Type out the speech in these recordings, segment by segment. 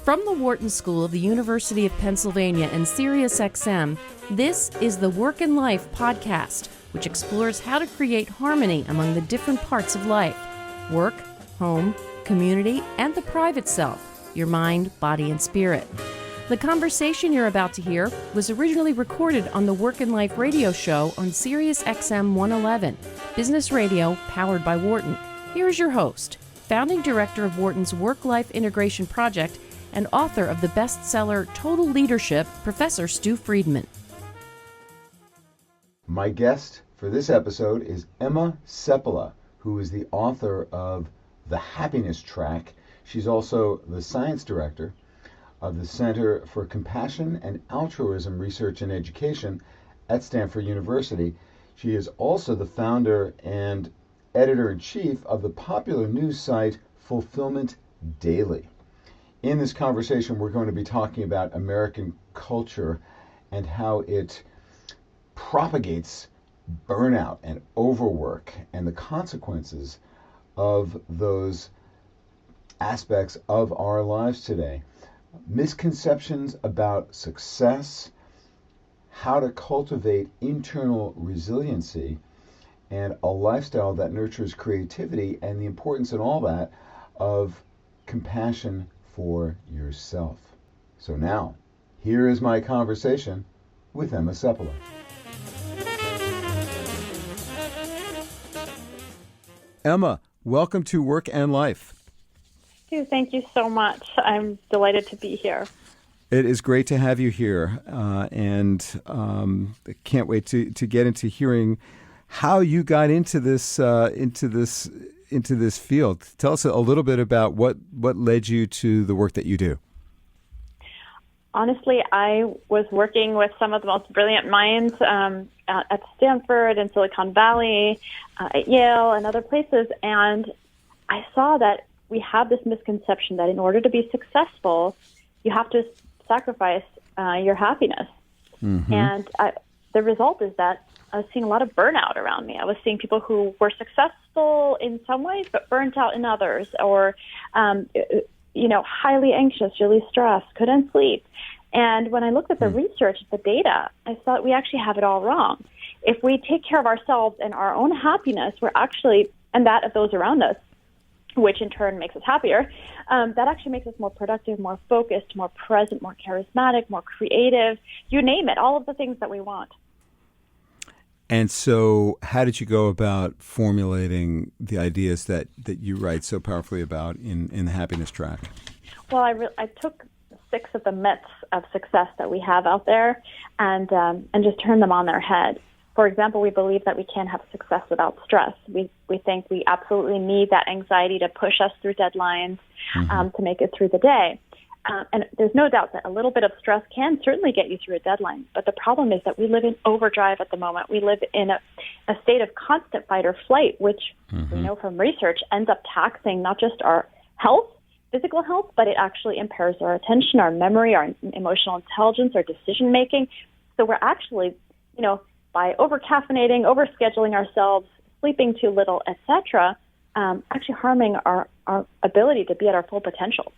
From the Wharton School of the University of Pennsylvania and SiriusXM, this is the Work and Life podcast, which explores how to create harmony among the different parts of life: work, home, community, and the private self, your mind, body, and spirit. The conversation you're about to hear was originally recorded on the Work and Life radio show on SiriusXM 111, business radio powered by Wharton. Here is your host, founding director of Wharton's Work-Life Integration Project and author of the bestseller Total Leadership, Professor Stu Friedman. My guest for this episode is Emma Sepala, who is the author of The Happiness Track. She's also the science director of the Center for Compassion and Altruism Research and Education at Stanford University. She is also the founder and editor-in-chief of the popular news site Fulfillment Daily. In this conversation, we're going to be talking about American culture and how it propagates burnout and overwork and the consequences of those aspects of our lives today. Misconceptions about success, how to cultivate internal resiliency, and a lifestyle that nurtures creativity, and the importance in all that of compassion for yourself. So now, here is my conversation with Emma Sepala. Emma, welcome to Work and Life. Thank you so much. I'm delighted to be here. It is great to have you here, and I can't wait to get into hearing how you got into this field. Tell us a little bit about what led you to the work that you do. Honestly, I was working with some of the most brilliant minds at Stanford and Silicon Valley, at Yale and other places, and I saw that we have this misconception that in order to be successful, you have to sacrifice your happiness. Mm-hmm. And the result is that I was seeing a lot of burnout around me. I was seeing people who were successful in some ways, but burnt out in others, or, highly anxious, really stressed, couldn't sleep. And when I looked at the research, the data, I thought we actually have it all wrong. If we take care of ourselves and our own happiness, we're actually, and that of those around us, which in turn makes us happier, that actually makes us more productive, more focused, more present, more charismatic, more creative, you name it, all of the things that we want. And so how did you go about formulating the ideas that you write so powerfully about in the Happiness Track? Well, I took 6 of the myths of success that we have out there and just turned them on their head. For example, we believe that we can't have success without stress. We think we absolutely need that anxiety to push us through deadlines, to make it through the day. And there's no doubt that a little bit of stress can certainly get you through a deadline. But the problem is that we live in overdrive at the moment. We live in a state of constant fight or flight, which we know from research ends up taxing not just our health, physical health, but it actually impairs our attention, our memory, our emotional intelligence, our decision making. So we're actually, by over-caffeinating, over-scheduling ourselves, sleeping too little, etc., actually harming our ability to be at our full potential.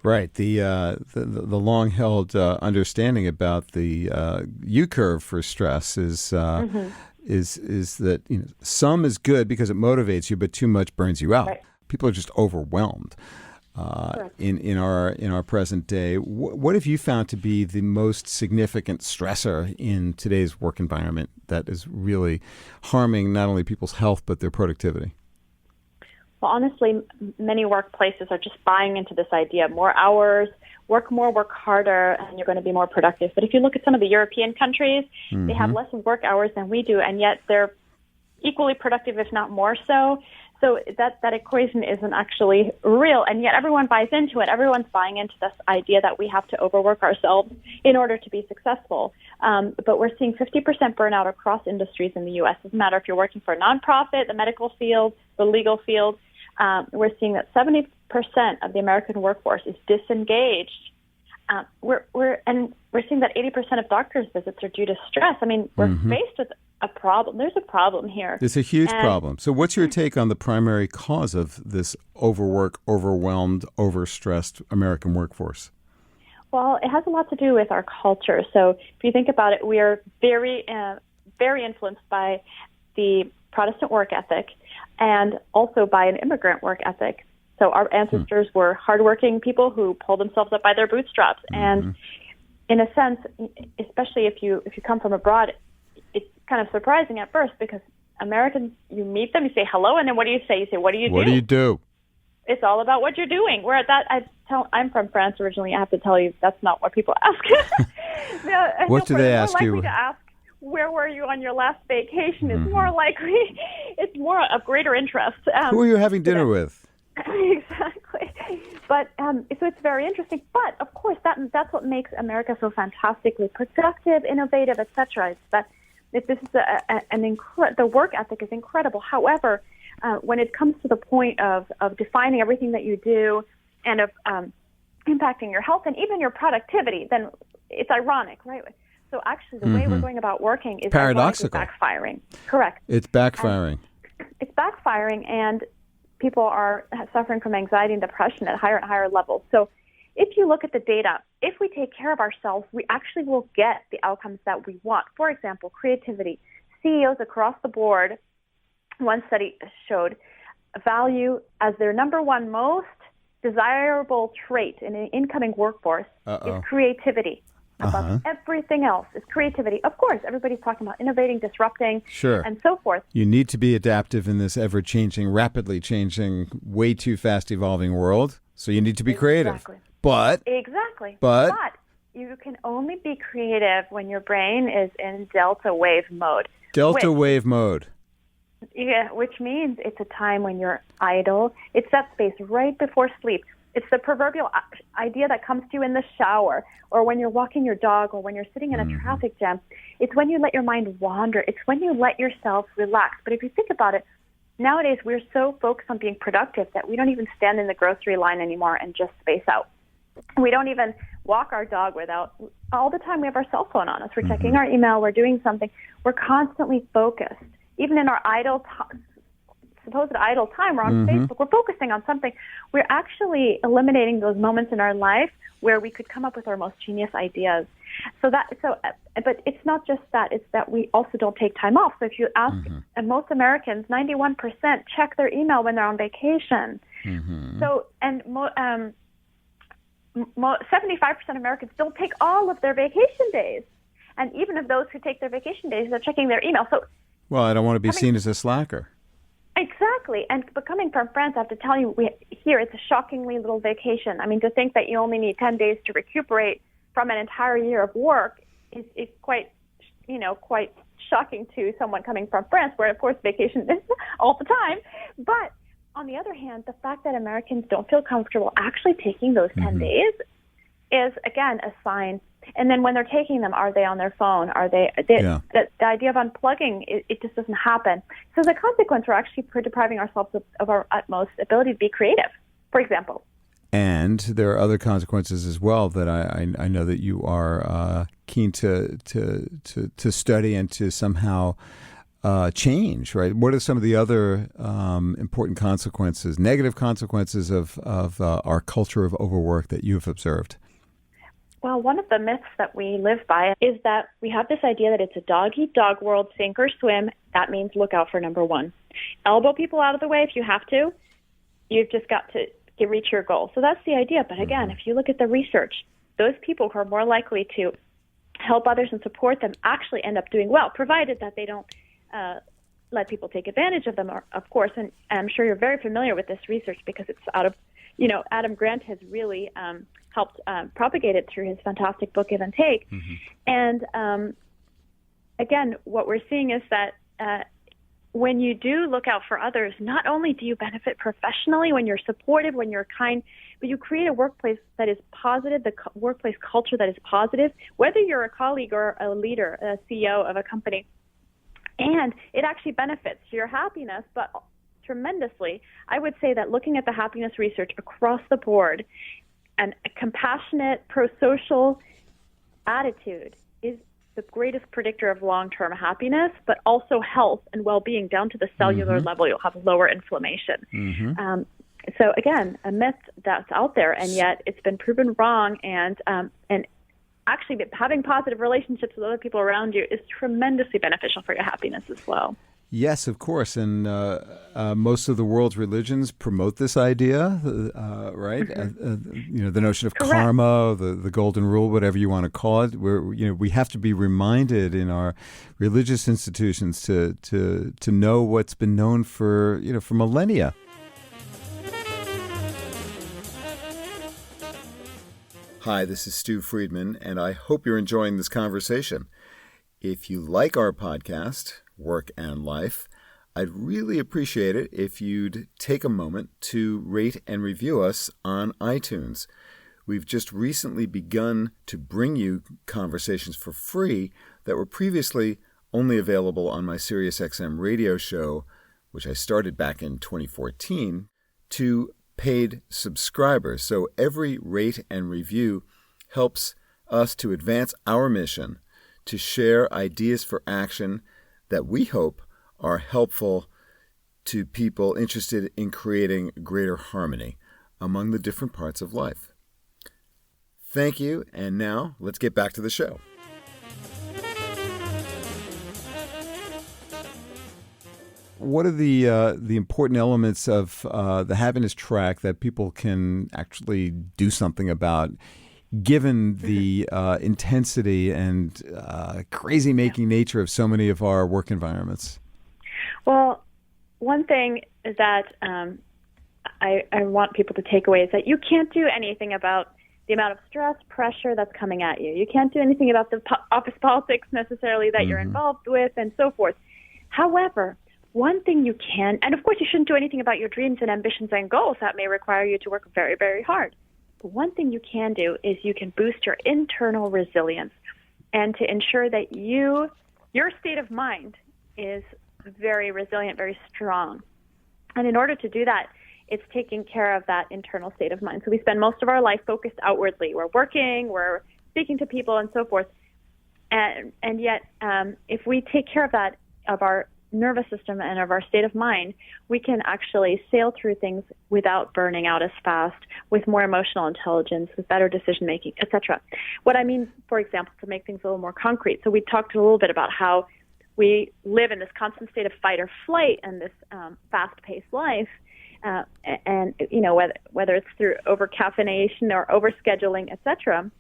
Right. The long-held understanding about the U-curve for stress is that some is good because it motivates you, but too much burns you out. Right. People are just overwhelmed in our present day. What have you found to be the most significant stressor in today's work environment that is really harming not only people's health but their productivity? Well, honestly, many workplaces are just buying into this idea: more hours, work more, work harder, and you're going to be more productive. But if you look at some of the European countries, they have less work hours than we do, and yet they're equally productive, if not more so. So that equation isn't actually real, and yet everyone buys into it. Everyone's buying into this idea that we have to overwork ourselves in order to be successful. But we're seeing 50% burnout across industries in the U.S. It doesn't matter if you're working for a nonprofit, the medical field, the legal field. We're seeing that 70% of the American workforce is disengaged. We're seeing that 80% of doctors' visits are due to stress. I mean, we're faced with a problem. There's a problem here. There's a huge problem. So what's your take on the primary cause of this overwork, overwhelmed, overstressed American workforce? Well, it has a lot to do with our culture. So if you think about it, we are very influenced by the Protestant work ethic and also by an immigrant work ethic. So our ancestors were hardworking people who pulled themselves up by their bootstraps. And in a sense, especially if you come from abroad, it's kind of surprising at first because Americans, you meet them, you say hello, and then what do you say? You say, what do you do? What do you do? It's all about what you're doing. Where I'm from France originally. I have to tell you, that's not what people ask. What do they ask you? More likely to ask, where were you on your last vacation? Is more likely. It's more of greater interest. Who are you having dinner with? Exactly. But so it's very interesting. But of course, that's what makes America so fantastically productive, innovative, etc. It's that this is the work ethic is incredible. However, when it comes to the point of defining everything that you do and of impacting your health and even your productivity, then it's ironic, right? So actually, the way we're going about working is paradoxical, backfiring. Correct. It's backfiring. It's backfiring, and people are suffering from anxiety and depression at higher and higher levels. So if you look at the data, if we take care of ourselves, we actually will get the outcomes that we want. For example, creativity. CEOs across the board, one study showed, value as their number one most desirable trait in an incoming workforce is creativity. Above everything else is creativity. Of course, everybody's talking about innovating, disrupting, and so forth. You need to be adaptive in this ever-changing, rapidly changing, way too fast evolving world. So you need to be creative. But you can only be creative when your brain is in delta wave mode. Wave mode. Yeah, which means it's a time when you're idle. It's that space right before sleep. It's the proverbial idea that comes to you in the shower or when you're walking your dog or when you're sitting in a traffic jam. It's when you let your mind wander. It's when you let yourself relax. But if you think about it, nowadays we're so focused on being productive that we don't even stand in the grocery line anymore and just space out. We don't even walk our dog without, all the time we have our cell phone on us. We're checking our email. We're doing something. We're constantly focused. Even in our supposed idle time, we're on Facebook, we're focusing on something. We're actually eliminating those moments in our life where we could come up with our most genius ideas. But it's not just that, it's that we also don't take time off. So if you ask, and most Americans, 91% check their email when they're on vacation. So, and 75% of Americans don't take all of their vacation days. And even of those who take their vacation days, they're checking their email. So, well, I don't want to be seen as a slacker. Exactly. But coming from France, I have to tell you, here it's a shockingly little vacation. I mean, to think that you only need 10 days to recuperate from an entire year of work is quite shocking to someone coming from France, where, of course, vacation is all the time. But on the other hand, the fact that Americans don't feel comfortable actually taking those 10 days is, again, a sign. And then when they're taking them, are they on their phone? Are they? The idea of unplugging, it just doesn't happen. So as a consequence, we're actually depriving ourselves of our utmost ability to be creative, for example. And there are other consequences as well that I know that you are keen to study and to somehow change, right? What are some of the other important consequences, negative consequences of our culture of overwork that you've observed? Well, one of the myths that we live by is that we have this idea that it's a dog-eat-dog world, sink or swim. That means look out for number one. Elbow people out of the way if you have to. You've just got to reach your goal. So that's the idea. But again, if you look at the research, those people who are more likely to help others and support them actually end up doing well, provided that they don't let people take advantage of them, of course. And I'm sure you're very familiar with this research because it's out of, Adam Grant has really helped propagate it through his fantastic book, Give and Take. And again, what we're seeing is that when you do look out for others, not only do you benefit professionally when you're supportive, when you're kind, but you create a workplace that is positive, the workplace culture that is positive, whether you're a colleague or a leader, a CEO of a company. And it actually benefits your happiness, but tremendously. I would say that looking at the happiness research across the board, and a compassionate, pro-social attitude is the greatest predictor of long-term happiness, but also health and well-being down to the cellular level. You'll have lower inflammation. So again, a myth that's out there, and yet it's been proven wrong. And actually, having positive relationships with other people around you is tremendously beneficial for your happiness as well. Yes, of course, and most of the world's religions promote this idea, right? Mm-hmm. The notion of Correct. karma, the golden rule, whatever you want to call it. We have to be reminded in our religious institutions to know what's been known for millennia. Hi, this is Stu Friedman, and I hope you're enjoying this conversation. If you like our podcast, Work and Life, I'd really appreciate it if you'd take a moment to rate and review us on iTunes. We've just recently begun to bring you conversations for free that were previously only available on my SiriusXM radio show, which I started back in 2014, to paid subscribers. So every rate and review helps us to advance our mission to share ideas for action that we hope are helpful to people interested in creating greater harmony among the different parts of life. Thank you, and now let's get back to the show. What are the important elements of the happiness track that people can actually do something about, given the intensity and crazy-making nature of so many of our work environments? Well, one thing is that I want people to take away is that you can't do anything about the amount of stress, pressure that's coming at you. You can't do anything about the office politics necessarily that you're involved with and so forth. However, one thing you can, and of course you shouldn't do anything about your dreams and ambitions and goals. That may require you to work very, very hard. But one thing you can do is you can boost your internal resilience and to ensure that your state of mind is very resilient, very strong. And in order to do that, it's taking care of that internal state of mind. So we spend most of our life focused outwardly. We're working, we're speaking to people and so forth. And yet, if we take care of that, of our nervous system and of our state of mind, we can actually sail through things without burning out as fast, with more emotional intelligence, with better decision making, etc. What I mean, for example, to make things a little more concrete, so we talked a little bit about how we live in this constant state of fight or flight and this fast-paced life, and whether it's through over-caffeination or over-scheduling, etc.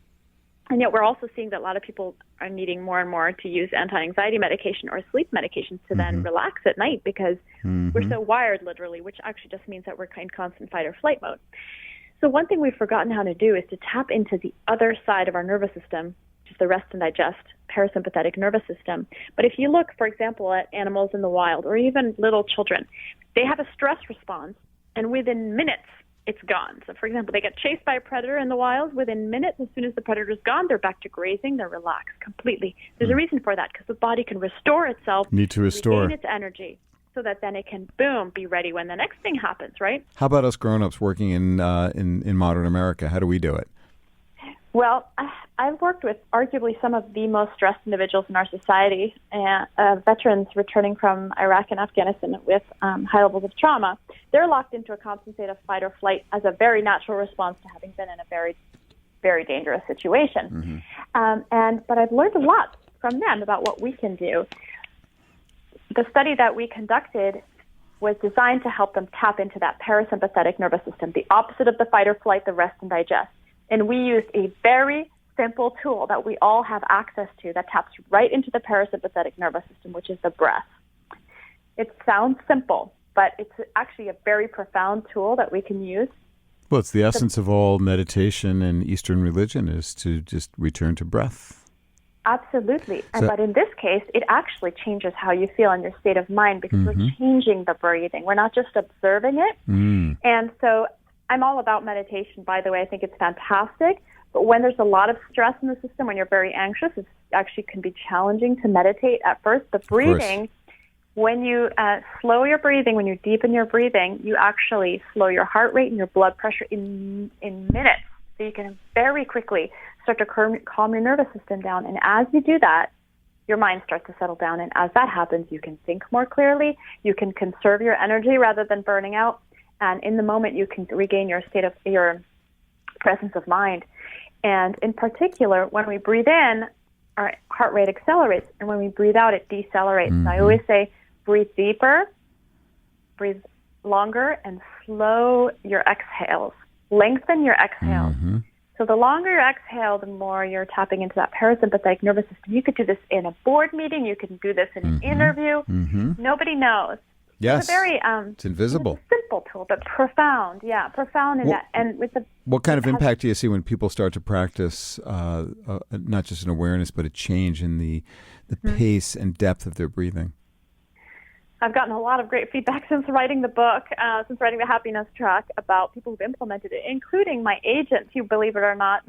And yet we're also seeing that a lot of people are needing more and more to use anti-anxiety medication or sleep medications to then relax at night because we're so wired, literally, which actually just means that we're in constant fight or flight mode. So one thing we've forgotten how to do is to tap into the other side of our nervous system, which is the rest and digest, parasympathetic nervous system. But if you look, for example, at animals in the wild or even little children, they have a stress response, and within minutes, it's gone. So, for example, they get chased by a predator in the wild. Within minutes, as soon as the predator's gone, they're back to grazing. They're relaxed completely. There's a reason for that, because the body can restore itself, regain its energy, so that then it can, boom, be ready when the next thing happens, right? How about us grown-ups working in modern America? How do we do it? Well, I've worked with arguably some of the most stressed individuals in our society, veterans returning from Iraq and Afghanistan with high levels of trauma. They're locked into a constant state of fight or flight as a very natural response to having been in a very, very dangerous situation. But I've learned a lot from them about what we can do. The study that we conducted was designed to help them tap into that parasympathetic nervous system, the opposite of the fight or flight, the rest and digest. And we used a very simple tool that we all have access to that taps right into the parasympathetic nervous system, which is the breath. It sounds simple, but it's actually a very profound tool that we can use. Well, it's the essence of all meditation and Eastern religion is to just return to breath. Absolutely. But in this case, it actually changes how you feel in your state of mind because we're changing the breathing. We're not just observing it. And so I'm all about meditation, by the way. I think it's fantastic. But when there's a lot of stress in the system, when you're very anxious, it actually can be challenging to meditate at first. But breathing, when you slow your breathing, when you deepen your breathing, you actually slow your heart rate and your blood pressure in minutes. So you can very quickly start to calm your nervous system down. And as you do that, your mind starts to settle down. And as that happens, you can think more clearly. You can conserve your energy rather than burning out. And in the moment, you can regain your presence of mind. And in particular, when we breathe in, our heart rate accelerates, and when we breathe out, it decelerates. Mm-hmm. I always say, breathe deeper, breathe longer, and slow your exhales. Lengthen your exhales. Mm-hmm. So the longer you exhale, the more you're tapping into that parasympathetic nervous system. You could do this in a board meeting. You can do this in an interview. Mm-hmm. Nobody knows. Yes. It's a very it's invisible. it's a simple tool, but profound. Yeah, profound in that. And with the what kind of impact do you see when people start to practice not just an awareness, but a change in the pace and depth of their breathing? I've gotten a lot of great feedback since writing the book, since writing the happiness track, about people who've implemented it, including my agent, who, believe it or not,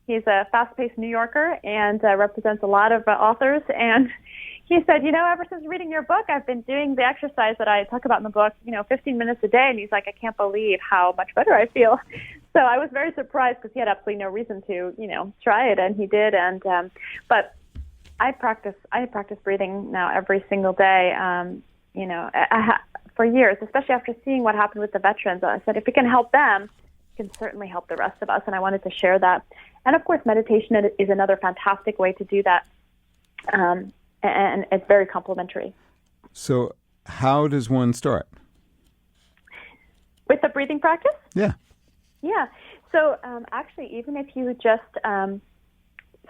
he's a fast-paced New Yorker and represents a lot of authors. And he said, ever since reading your book, I've been doing the exercise that I talk about in the book, 15 minutes a day. And he's like, I can't believe how much better I feel. So I was very surprised because he had absolutely no reason to, try it, and he did. And but I practice breathing now every single day, for years, especially after seeing what happened with the veterans. I said, if it can help them, it can certainly help the rest of us, and I wanted to share that. And of course, meditation is another fantastic way to do that, and it's very complementary. So how does one start? With the breathing practice? Yeah. Yeah. So actually, even if you just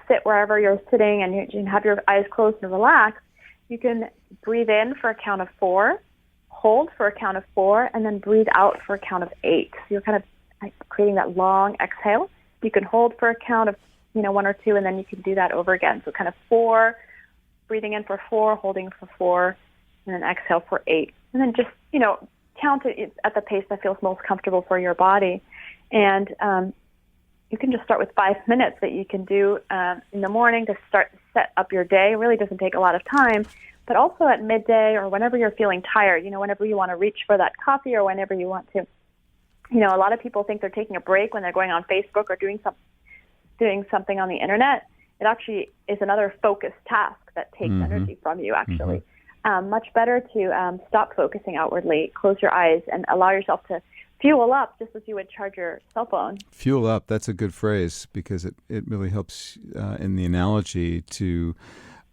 sit wherever you're sitting and you can have your eyes closed and relax, you can breathe in for a count of 4, hold for a count of 4, and then breathe out for a count of 8. So you're kind of creating that long exhale. You can hold for a count of 1 or 2, and then you can do that over again. So kind of 4, breathing in for 4, holding for 4, and then exhale for 8. And then just count it at the pace that feels most comfortable for your body. And you can just start with 5 minutes that you can do in the morning to set up your day. It really doesn't take a lot of time, but also at midday or whenever you're feeling tired, whenever you want to reach for that coffee or whenever you want to. A lot of people think they're taking a break when they're going on Facebook or doing something on the internet. It actually is another focused task that takes energy from you, actually. Much better to stop focusing outwardly, close your eyes, and allow yourself to fuel up just as you would charge your cell phone. Fuel up, that's a good phrase because it really helps in the analogy to,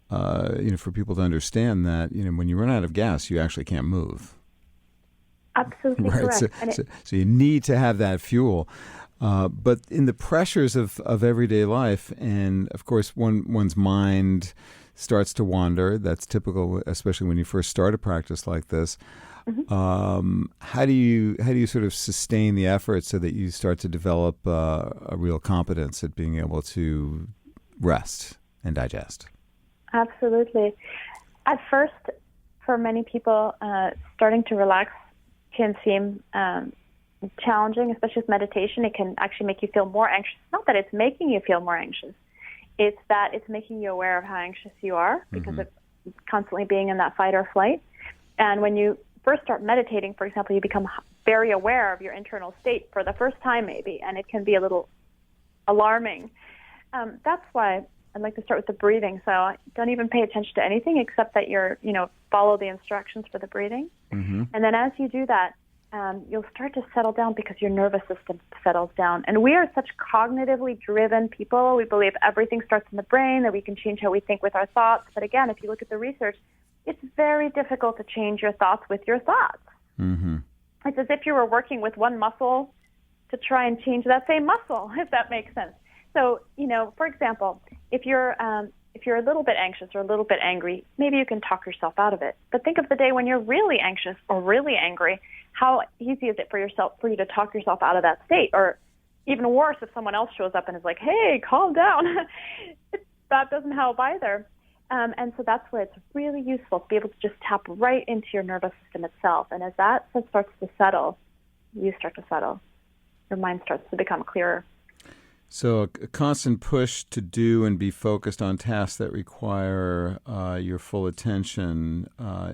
for people to understand that, when you run out of gas, you actually can't move. Absolutely right? correct. So you need to have that fuel. But in the pressures of everyday life, and of course one's mind starts to wander, that's typical, especially when you first start a practice like this. How do you sort of sustain the effort so that you start to develop a real competence at being able to rest and digest? Absolutely. At first, for many people, starting to relax can seem challenging, especially with meditation. It can actually make you feel more anxious. Not that it's making you feel more anxious. It's that it's making you aware of how anxious you are because of constantly being in that fight or flight. And when you first start meditating, for example, you become very aware of your internal state for the first time maybe, and it can be a little alarming. That's why I'd like to start with the breathing. So don't even pay attention to anything except that follow the instructions for the breathing. And then as you do that, you'll start to settle down because your nervous system settles down. And we are such cognitively driven people. We believe everything starts in the brain, that we can change how we think with our thoughts. But again, if you look at the research, it's very difficult to change your thoughts with your thoughts. It's as if you were working with one muscle to try and change that same muscle, if that makes sense. So, for example, if you're a little bit anxious or a little bit angry, maybe you can talk yourself out of it. But think of the day when you're really anxious or really angry. How easy is it for you to talk yourself out of that state? Or even worse, if someone else shows up and is like, hey, calm down. That doesn't help either. And so that's where it's really useful to be able to just tap right into your nervous system itself. And as that starts to settle, you start to settle. Your mind starts to become clearer. So a constant push to do and be focused on tasks that require your full attention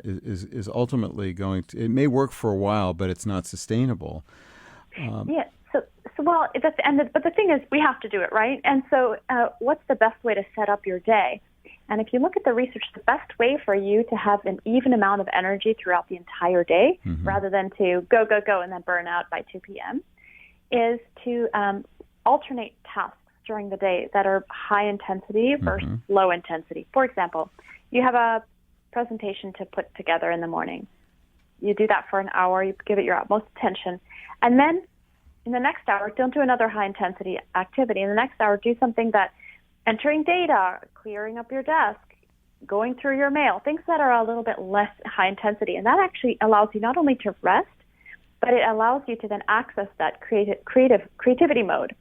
is ultimately it may work for a while, but it's not sustainable. Yeah. So well, but the thing is, we have to do it, right? And so what's the best way to set up your day? And if you look at the research, the best way for you to have an even amount of energy throughout the entire day, rather than to go, go, go, and then burn out by 2 p.m., is to alternate tasks during the day that are high intensity versus low intensity. For example, you have a presentation to put together in the morning. You do that for an hour, you give it your utmost attention, and then in the next hour, don't do another high intensity activity. In the next hour, do something that entering data, clearing up your desk, going through your mail, things that are a little bit less high intensity. And that actually allows you not only to rest, but it allows you to then access that creativity mode.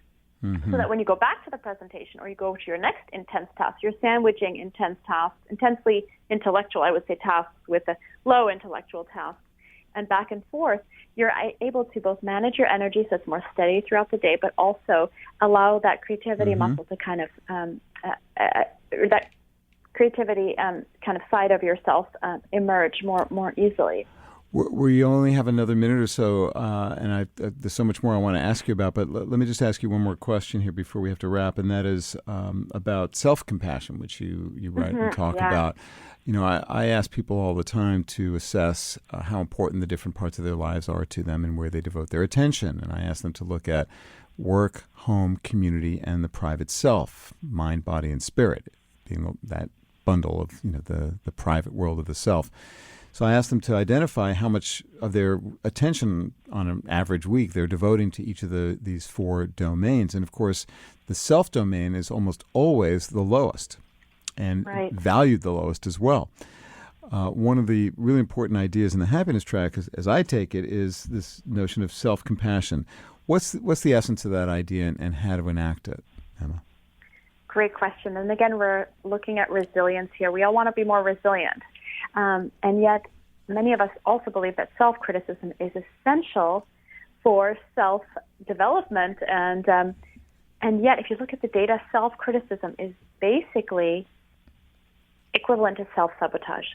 So that when you go back to the presentation or you go to your next intense task, you're sandwiching intense tasks, intensely intellectual, I would say, tasks with a low intellectual task. And back and forth, you're able to both manage your energy so it's more steady throughout the day, but also allow that creativity muscle to kind of, that creativity kind of side of yourself emerge more easily. We only have another minute or so, and there's so much more I want to ask you about, but let me just ask you one more question here before we have to wrap, and that is about self-compassion, which you write and talk about. You know, I ask people all the time to assess how important the different parts of their lives are to them and where they devote their attention, and I ask them to look at work, home, community, and the private self, mind, body, and spirit, being that bundle of, you know, the private world of the self. So I asked them to identify how much of their attention on an average week they're devoting to each of these 4 domains. And of course, the self domain is almost always the lowest and valued the lowest as well. One of the really important ideas in the happiness track, as I take it, is this notion of self-compassion. What's the essence of that idea and how to enact it, Emma? Great question. And again, we're looking at resilience here. We all want to be more resilient. And yet, many of us also believe that self-criticism is essential for self-development. And yet, if you look at the data, self-criticism is basically equivalent to self-sabotage.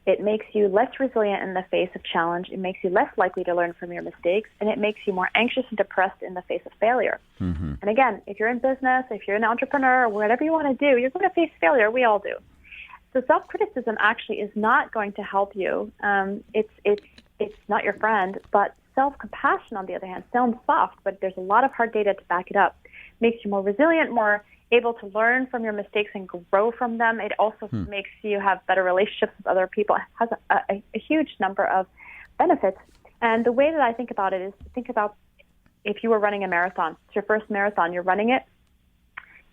It makes you less resilient in the face of challenge. It makes you less likely to learn from your mistakes, and it makes you more anxious and depressed in the face of failure. And again, if you're in business, if you're an entrepreneur, or whatever you want to do, you're going to face failure. We all do. So self-criticism actually is not going to help you. It's not your friend. But self-compassion, on the other hand, sounds soft, but there's a lot of hard data to back it up. Makes you more resilient, more able to learn from your mistakes and grow from them. It also makes you have better relationships with other people. It has a huge number of benefits. And the way that I think about it is think about if you were running a marathon. It's your first marathon. You're running it,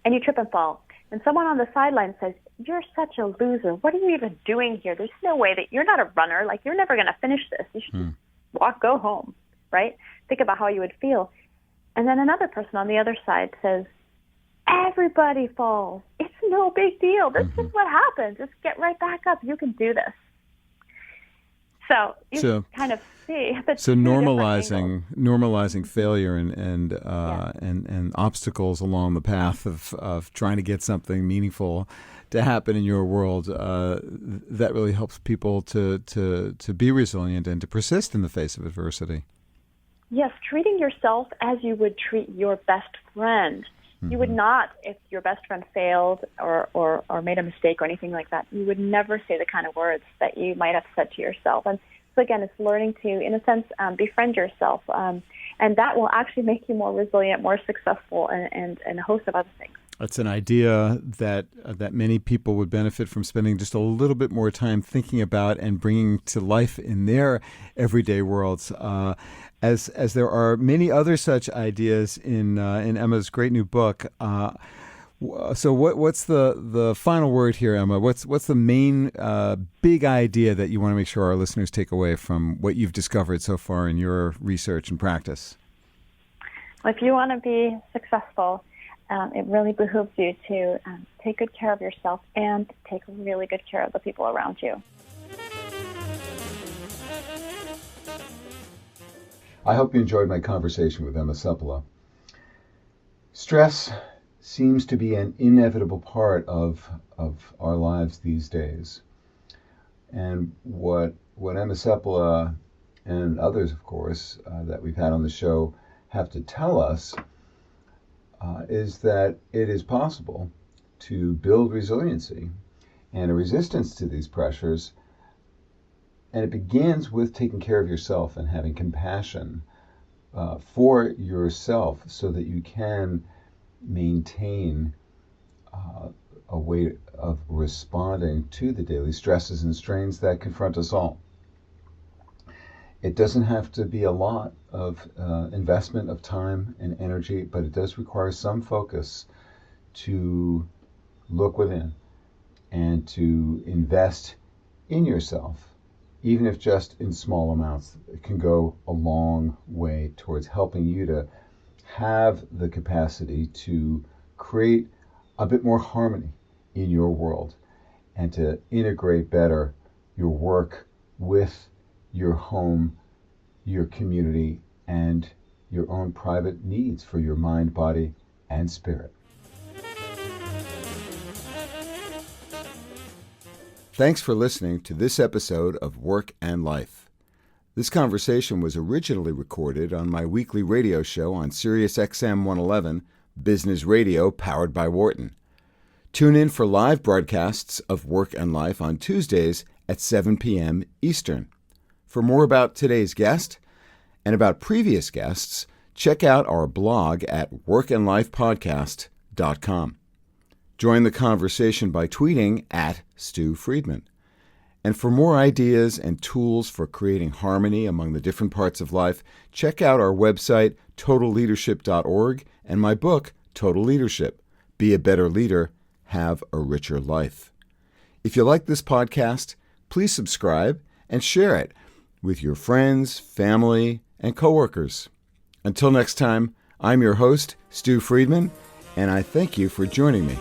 and you trip and fall. And someone on the sideline says, "You're such a loser. What are you even doing here? There's no way that you're not a runner. Like, you're never going to finish this. You should just go home," right? Think about how you would feel. And then another person on the other side says, "Everybody falls. It's no big deal. This is what happens. Just get right back up. You can do this." So you kind of see. So normalizing failure and obstacles along the path of trying to get something meaningful to happen in your world, that really helps people to be resilient and to persist in the face of adversity. Yes, treating yourself as you would treat your best friend. You would not, if your best friend failed or made a mistake or anything like that, you would never say the kind of words that you might have said to yourself. And so again, it's learning to, in a sense, befriend yourself. And that will actually make you more resilient, more successful, and a host of other things. That's an idea that many people would benefit from spending just a little bit more time thinking about and bringing to life in their everyday worlds. As there are many other such ideas in Emma's great new book. So what's the final word here, Emma? What's the main big idea that you want to make sure our listeners take away from what you've discovered so far in your research and practice? Well, if you want to be successful, it really behooves you to take good care of yourself and take really good care of the people around you. I hope you enjoyed my conversation with Emma Sepala. Stress seems to be an inevitable part of our lives these days. And what Emma Sepala and others, of course, that we've had on the show have to tell us is that it is possible to build resiliency and a resistance to these pressures. And it begins with taking care of yourself and having compassion for yourself so that you can maintain a way of responding to the daily stresses and strains that confront us all. It doesn't have to be a lot of investment of time and energy, but it does require some focus to look within and to invest in yourself, even if just in small amounts. It can go a long way towards helping you to have the capacity to create a bit more harmony in your world and to integrate better your work with your home, your community, and your own private needs for your mind, body, and spirit. Thanks for listening to this episode of Work and Life. This conversation was originally recorded on my weekly radio show on Sirius XM 111, Business Radio powered by Wharton. Tune in for live broadcasts of Work and Life on Tuesdays at 7 p.m. Eastern. For more about today's guest and about previous guests, check out our blog at workandlifepodcast.com. Join the conversation by tweeting at Stu Friedman. And for more ideas and tools for creating harmony among the different parts of life, check out our website, totalleadership.org, and my book, Total Leadership: Be a Better Leader, Have a Richer Life. If you like this podcast, please subscribe and share it with your friends, family, and coworkers. Until next time, I'm your host, Stu Friedman, and I thank you for joining me.